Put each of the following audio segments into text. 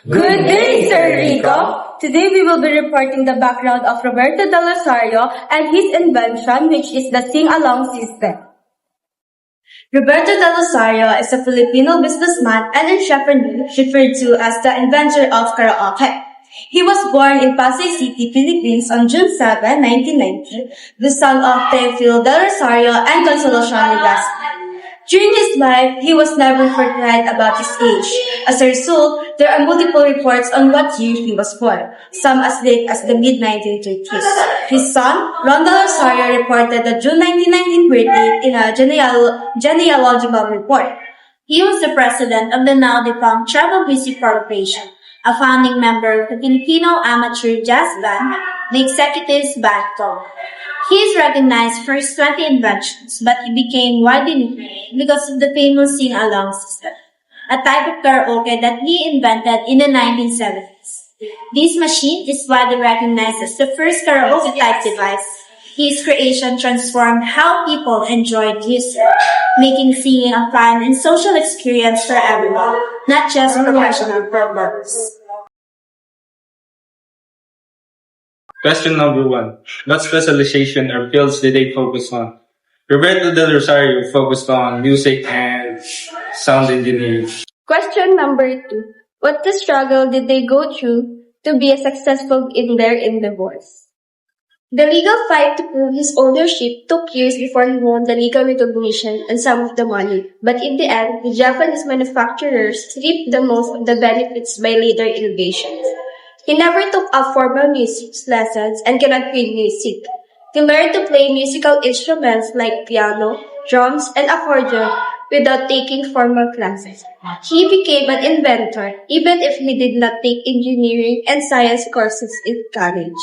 Good day, Sir Rico. Today we will be reporting the background of Roberto Del Rosario and his invention, which is the sing-along system. Roberto Del Rosario is a Filipino businessman and entrepreneur referred to as the inventor of karaoke. He was born in Pasay City, Philippines on June 7, 1990, the son of Teofilo Del Rosario and Consolacion Legaspi. During his life, he was never forthright about his age. As a result, there are multiple reports on what year he was born, some as late as the mid-1930s. His son, Ron Del Rosario, reported the June 1919 birthday in a genealogical report. He was the president of the now-defunct Travel Music Corporation, a founding member of the Filipino amateur jazz band, the Executives Band Club. He is recognized for his 20 inventions, but he became widely known because of the famous sing-along system, a type of karaoke that he invented in the 1970s. This machine is widely recognized as the first karaoke-type device. His creation transformed how people enjoyed music, making singing a fun and social experience for everyone, not just professional performers. Question number 1. What specialization or fields did they focus on? Roberto Del Rosario focused on music and sound engineering. Question number 2. What the struggle did they go through to be successful in their endeavors? The legal fight to prove his ownership took years before he won the legal recognition and some of the money, but in the end, the Japanese manufacturers reaped the most of the benefits by later innovations. He never took up formal music lessons and cannot read music. He learned to play musical instruments like piano, drums, and accordion without taking formal classes. He became an inventor even if he did not take engineering and science courses in college.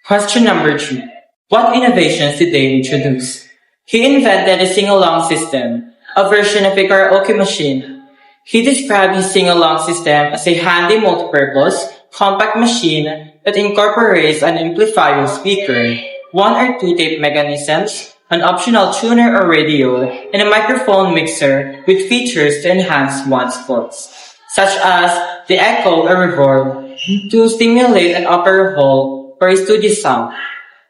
Question number 3. What innovations did they introduce? He invented a sing-along system, a version of a karaoke machine. He described his sing-along system as a handy multipurpose, compact machine that incorporates an amplifier speaker, 1 or 2 tape mechanisms, an optional tuner or radio, and a microphone mixer with features to enhance one's voice, such as the echo or reverb, to stimulate an opera hall or a studio sound.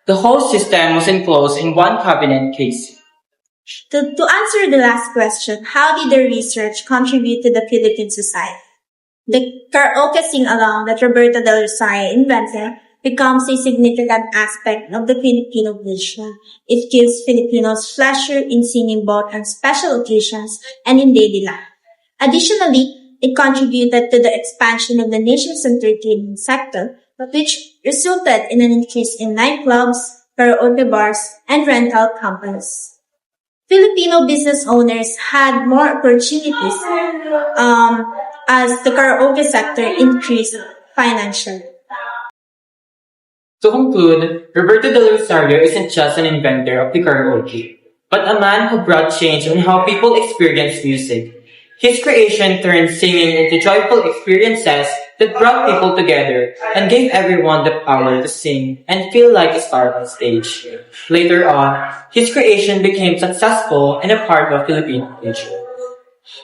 The whole system was enclosed in one cabinet case. To answer the last question, how did the research contribute to the Philippine society? The karaoke sing-along that Roberto Del Rosario invented becomes a significant aspect of the Filipino vision. It gives Filipinos pleasure in singing both on special occasions and in daily life. Additionally, it contributed to the expansion of the nation's entertainment sector, which resulted in an increase in nightclubs, karaoke bars, and rental companies. Filipino business owners had more opportunities as the karaoke sector increased financially. To conclude, Roberto Del Rosario isn't just an inventor of the karaoke, but a man who brought change on how people experience music. His creation turned singing into joyful experiences that brought people together and gave everyone the power to sing and feel like a star on stage. Later on, his creation became successful and a part of Filipino culture.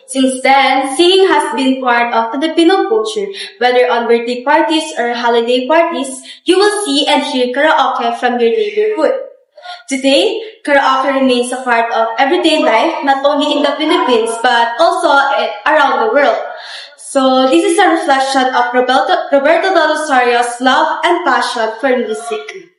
Since then, singing has been part of Filipino culture. Whether on birthday parties or holiday parties, you will see and hear karaoke from your neighborhood. Today, karaoke remains a part of everyday life, not only in the Philippines, but also around the world. So, this is a reflection of Roberto Del Rosario's love and passion for music.